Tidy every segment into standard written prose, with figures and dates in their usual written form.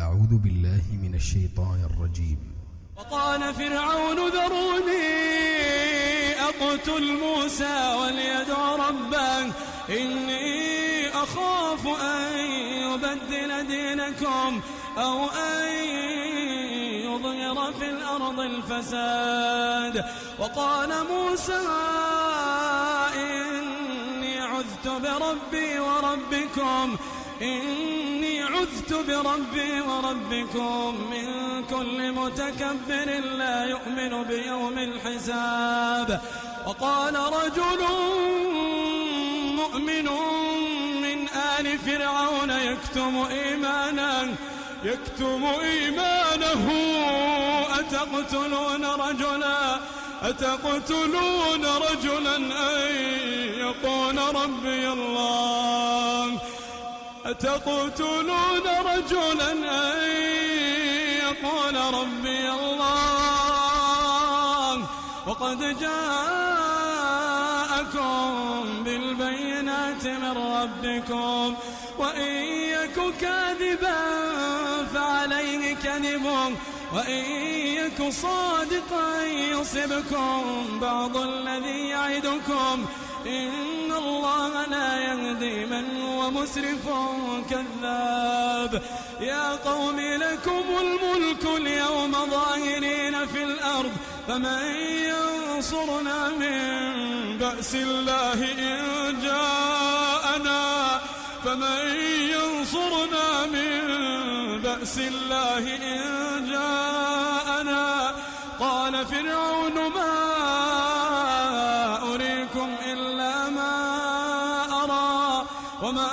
أعوذ بالله من الشيطان الرجيم. وقال فرعون ذروني أقتل موسى وليدع ربه إني أخاف أن يبدل دينكم أو أن يظهر في الأرض الفساد. وقال موسى إني عذت بربي وربكم من كل متكبر لا يؤمن بيوم الحساب. وقال رجل مؤمن من آل فرعون يكتم إيمانه أتقتلون رجلا أن يقول ربي الله وقد جاءكم بالبينات من ربكم وإن يك كاذبا فعليه كذبه وإن يك صادقا يصبكم بعض الذي يعدكم إن الله لا يهدي من هو مسرف كذاب. يا قوم لكم الملك اليوم ظاهرين في الأرض فمن ينصرنا من بأس الله إن جاءنا قال فرعون ما أريكم إلا ما أرى وما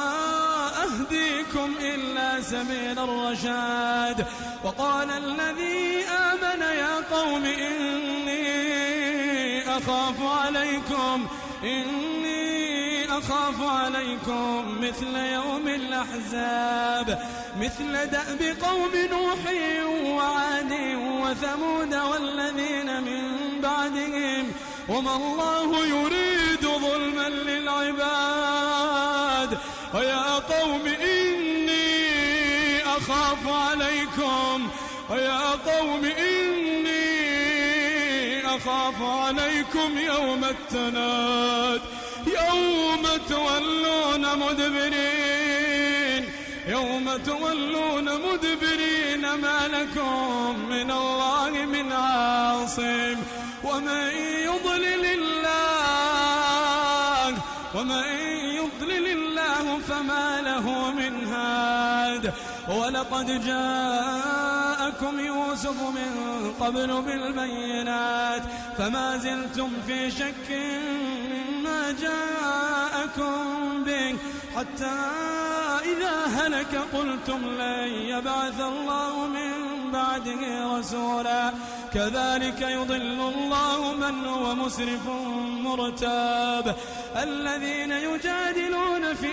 أهديكم إلا سبيل الرشاد. وقال الذي آمن يا قوم إني أخاف عليكم مثل يوم الأحزاب مثل دأب قوم نوح وعاد وثمود والذين من بعدهم وما الله يريد ظلما للعباد. ويا قوم إني أخاف عليكم يوم التناد يوم تولون مدبرين ما لكم من الله من عاصم. ومن يضلل الله فما له من هاد. ولقد جاءكم يوسف من قبل بالبينات فما زلتم في شك مما جاءكم به حتى إذا هلك قلتم لن يبعث الله من بعده رسولا كذلك يضل الله من هو مسرف مرتاب. الذين يجادلون في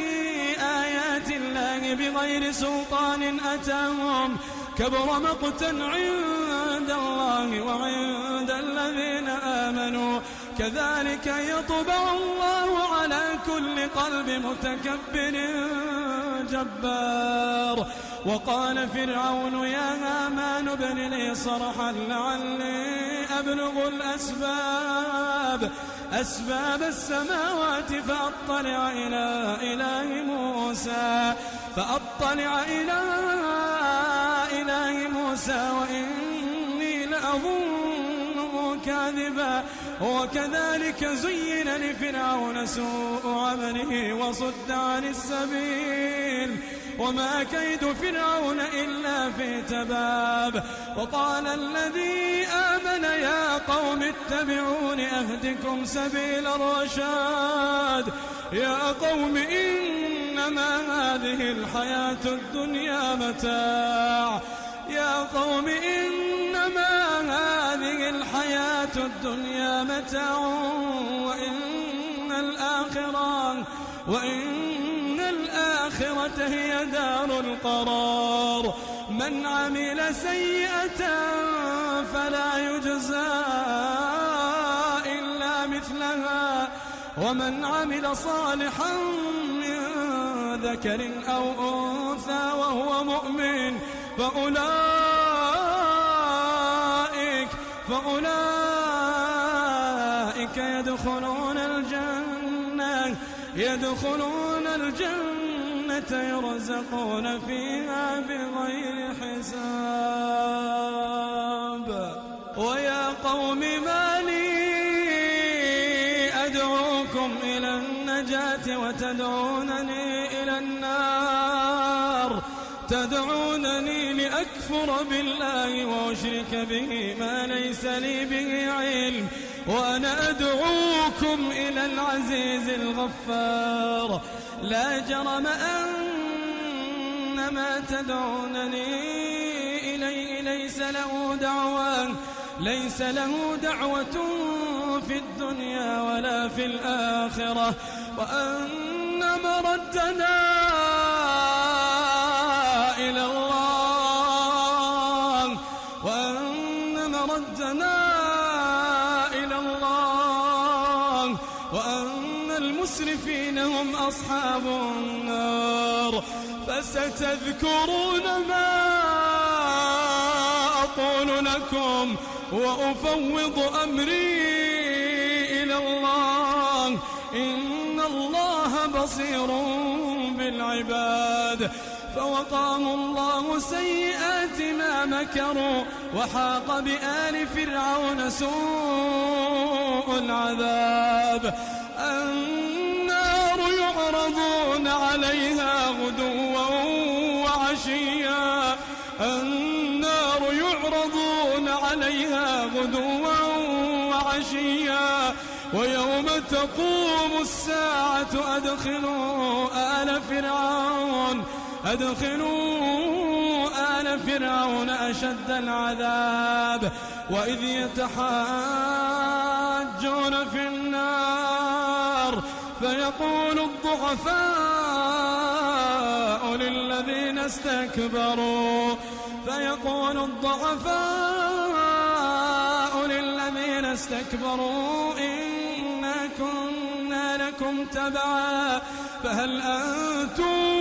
آيات الله بغير سلطان أتاهم كبر مقتا عند الله وعند الذين آمنوا كذلك يطبع الله على كل قلب متكبر جبار. وقال فرعون يا هامان ابن لي صرحا لعلي أبلغ أسباب السماوات فأطلع إلى إله موسى وإني لأظنه كاذبا. وكذلك زين لفرعون سوء عمله وصد عن السبيل وما كيد فرعون إلا في تباب. وقال الذي آمن يا قوم اتبعون أهدكم سبيل الرشاد. يا قوم إنما هذه الحياة الدنيا متاع وإن الآخرة هي دار القرار. من عمل سيئة فلا يجزى إلا مثلها ومن عمل صالحا من ذكر أو أنثى وهو مؤمن فأولئك يدخلون الجنة يرزقون فيها بغير حساب. ويا قوم ما لي أدعوكم إلى النجاة وتدعونني إلى النار، تدعونني لأكفر بالله وأشرك به ما ليس لي به علم، وأنا أدعوكم إلى العزيز الغفار. لا جرم أن ما تدعونني إليه ليس له دعوة في الدنيا ولا في الآخرة، وأن مردنا إلى الله، وأن المسرفين هم أصحاب النار. فستذكرون ما أقول لكم وأفوض أمري إلى الله، إن الله بصير بالعباد. فوقاهم الله سيئات ما مكروا، وحاق بآل فرعون سوء العذاب. النار يعرضون عليها غدوا وعشيا، النار يعرضون عليها غدوا وعشيا، ويوم تقوم الساعة أدخلوا آل فرعون أشد العذاب. وإذ يتحاجون في النار فيقول الضعفاء للذين استكبروا إنا كنا لكم تبعا فهل أنتم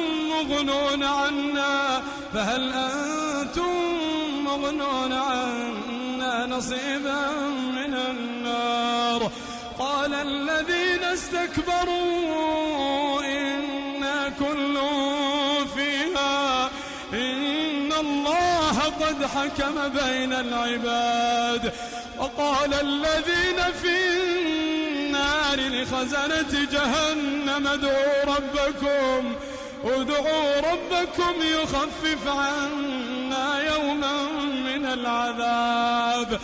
مغنون عنا نصيبا من النار. قال الذين استكبروا إنا كل فيها إن الله قد حكم بين العباد. وقال الذين في النار لخزنة جهنم ادعوا ربكم يخفف عنا يوما من العذاب.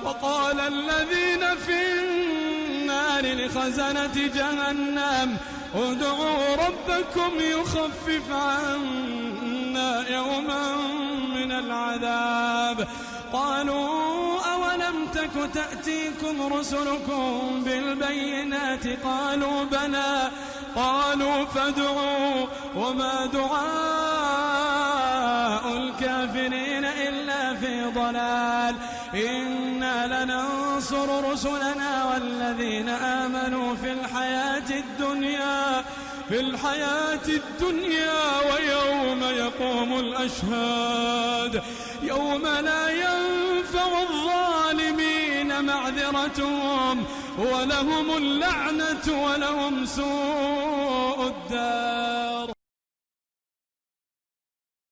وقال الذين في النار لخزنة جهنم ادعوا ربكم يخفف عنا يوما من العذاب. قالوا أولم تك تأتيكم رسلكم بالبينات؟ قالوا بلى. قالوا فادعوا وما دعاء الكافرين إلا في ضلال. إنا لننصر رسلنا والذين آمنوا في الحياة الدنيا ويوم يقوم الأشهاد، يوم لا ينفع الظالمين معذرتهم ولهم اللعنة ولهم سوء الدار.